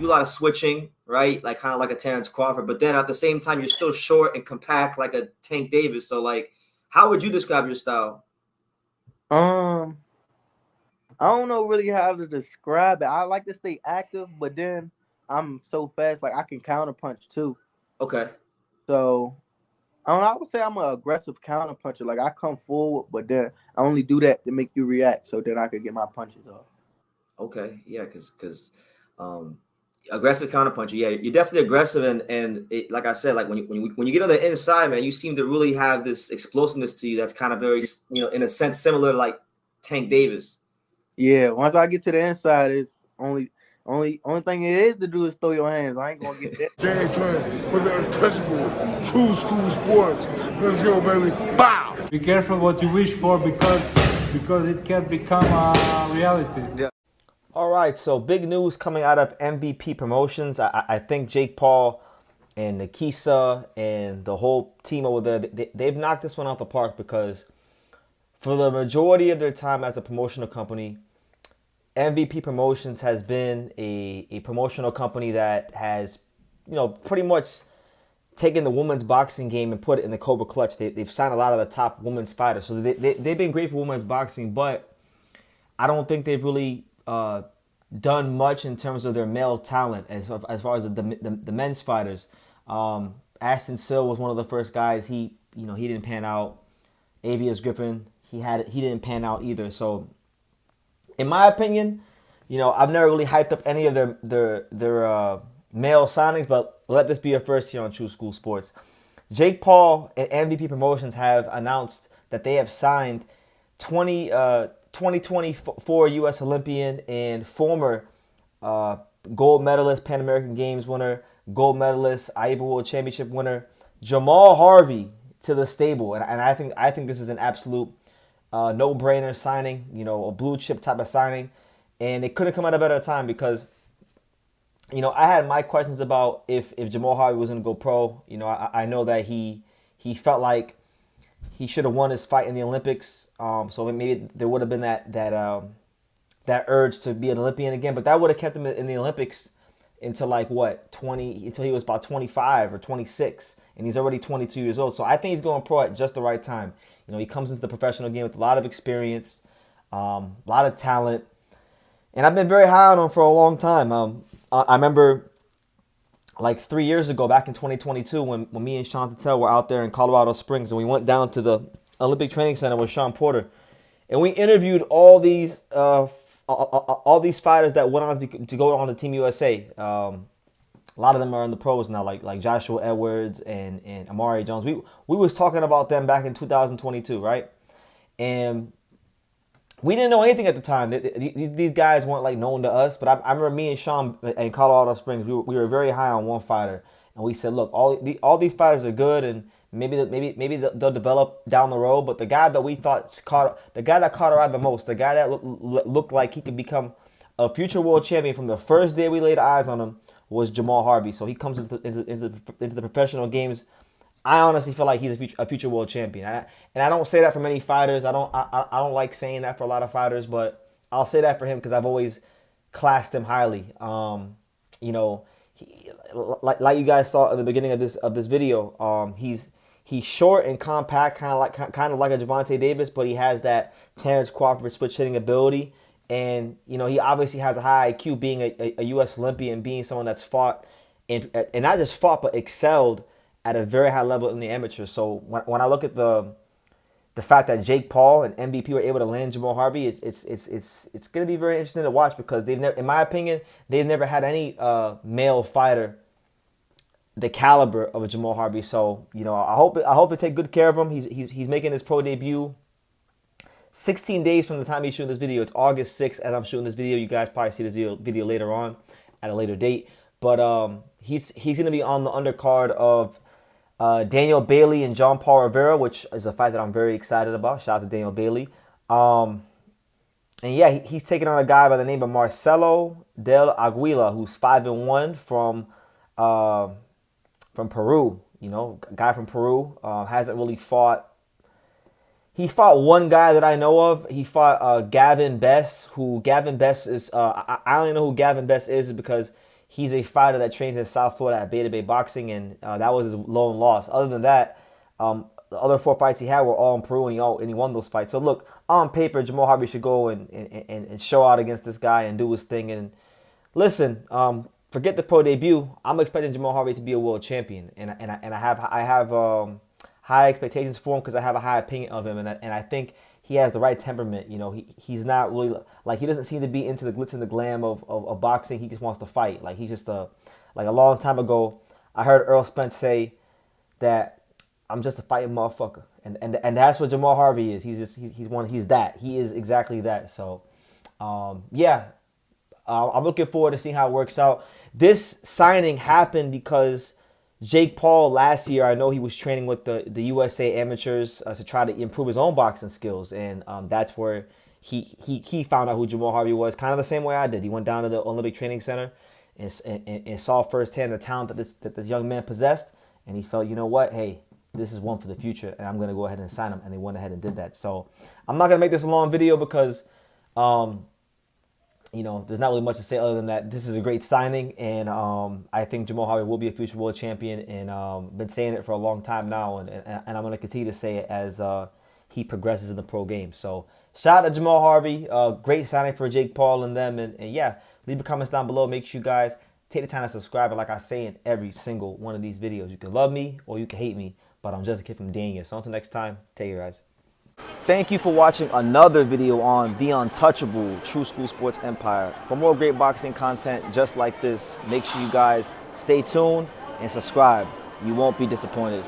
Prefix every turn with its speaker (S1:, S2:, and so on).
S1: do a lot of switching, right? Like kind of like a Terrence Crawford, but then at the same time, you're still short and compact like a Tank Davis. So like, how would you describe your style?
S2: Um, I don't know really how to describe it. I like to stay active, but then I'm so fast, like I can counter punch too.
S1: Okay.
S2: So I don't know, I would say I'm an aggressive counter puncher. Like I come forward, but then I only do that to make you react, so then I could get my punches off.
S1: Okay. Yeah. Because um, aggressive counterpuncher. Yeah, you're definitely aggressive, and like I said, like when you get on the inside, man, you seem to really have this explosiveness to you that's kind of very, in a sense similar to like Tank Davis.
S2: Yeah, once I get to the inside, it's only thing it is to do is throw your hands. I ain't gonna get that.
S3: James Turner for the untouchable true school sports. Let's go, baby. Bow!
S4: Be careful what you wish for because it can become a reality.
S5: Yeah. All right, so big news coming out of MVP Promotions. I think Jake Paul and Nikisa and the whole team over there, they've knocked this one out the park because for the majority of their time as a promotional company, MVP Promotions has been a promotional company that has, pretty much taken the women's boxing game and put it in the Cobra Clutch. They've signed a lot of the top women's fighters. So they've been great for women's boxing, but I don't think they've really done much in terms of their male talent as far as the men's fighters. Ashton Sill was one of the first guys. He didn't pan out. Avius Griffin, he didn't pan out either. So in my opinion, I've never really hyped up any of their male signings, but let this be a first here on True School Sports. Jake Paul and MVP Promotions have announced that they have signed 2024 U.S. Olympian and former gold medalist, Pan American Games winner, gold medalist, IBO World Championship winner, Jahmal Harvey to the stable. And I think this is an absolute no-brainer signing, a blue chip type of signing. And it couldn't come at a better time because, I had my questions about if Jahmal Harvey was going to go pro. I know that he felt like he should have won his fight in the Olympics. So maybe there would have been that urge to be an Olympian again. But that would have kept him in the Olympics until until he was about 25 or 26. And he's already 22 years old. So I think he's going pro at just the right time. He comes into the professional game with a lot of experience, a lot of talent. And I've been very high on him for a long time. I remember like 3 years ago, back in 2022, when me and Sean Tatel were out there in Colorado Springs, and we went down to the Olympic Training Center with Sean Porter, and we interviewed all these fighters that went on to go on to Team USA. A lot of them are in the pros now, like Joshua Edwards and Amari Jones. We was talking about them back in 2022, right? And we didn't know anything at the time. These guys weren't like known to us, but I remember me and Sean in Colorado Springs, we were very high on one fighter, and we said, look, all these fighters are good, and maybe they'll develop down the road. But the guy that we thought the guy that caught our eye the most, the guy that looked like he could become a future world champion from the first day we laid eyes on him was Jahmal Harvey. So he comes into the professional games. I honestly feel like he's a future world champion, and I don't say that for many fighters. I don't like saying that for a lot of fighters, but I'll say that for him because I've always classed him highly. Like you guys saw in the beginning of this video, he's short and compact, kind of like a Gervonta Davis, but he has that Terrence Crawford switch hitting ability, and he obviously has a high IQ, being a U.S. Olympian, being someone that's fought and not just fought but excelled at a very high level in the amateurs. So when I look at the fact that Jake Paul and MVP were able to land Jahmal Harvey, it's going to be very interesting to watch because in my opinion, they've never had any male fighter the caliber of a Jahmal Harvey. So I hope they take good care of him. He's making his pro debut 16 days from the time he's shooting this video. It's August 6th as I'm shooting this video. You guys probably see this video later on at a later date. But he's going to be on the undercard of Daniel Bailey and John Paul Rivera, which is a fight that I'm very excited about. Shout out to Daniel Bailey. And yeah, he's taking on a guy by the name of Marcelo Del Aguila, who's 5-1 from Peru. A guy from Peru, hasn't really fought. He fought one guy that I know of. He fought Gavin Best, who Gavin Best is. I only know who Gavin Best is because He's a fighter that trains in South Florida at Beta Bay Boxing, and that was his lone loss. Other than that, the other 4 fights he had were all in Peru, and he won those fights. So look, on paper, Jahmal Harvey should go and show out against this guy and do his thing. And listen, forget the pro debut. I'm expecting Jahmal Harvey to be a world champion, and I have high expectations for him because I have a high opinion of him, and I think he has the right temperament. You know, he's not really like, he doesn't seem to be into the glitz and the glam of boxing. He just wants to fight. Like, he's just like a long time ago, I heard Earl Spence say that I'm just a fighting motherfucker, and that's what Jahmal Harvey is. He's that. He is exactly that. So, yeah, I'm looking forward to seeing how it works out. This signing happened because Jake Paul last year, I know he was training with the USA amateurs to try to improve his own boxing skills, and that's where he found out who Jahmal Harvey was, kind of the same way I did. He went down to the Olympic Training Center and saw firsthand the talent that this young man possessed, and he felt, you know what, hey, this is one for the future, and I'm going to go ahead and sign him, and they went ahead and did that. So I'm not going to make this a long video because, you know, there's not really much to say other than that this is a great signing, and I think Jahmal Harvey will be a future world champion, and been saying it for a long time now, and I'm going to continue to say it as he progresses in the pro game. So shout out to Jahmal Harvey, great signing for Jake Paul and them, and yeah, leave your comments down below. Make sure you guys take the time to subscribe, and like I say in every single one of these videos, you can love me or you can hate me, but I'm just a kid from Dania. So until next time, take care, guys. Thank you for watching another video on the untouchable True School Sports Empire. For more great boxing content just like this, make sure you guys stay tuned and subscribe. You won't be disappointed.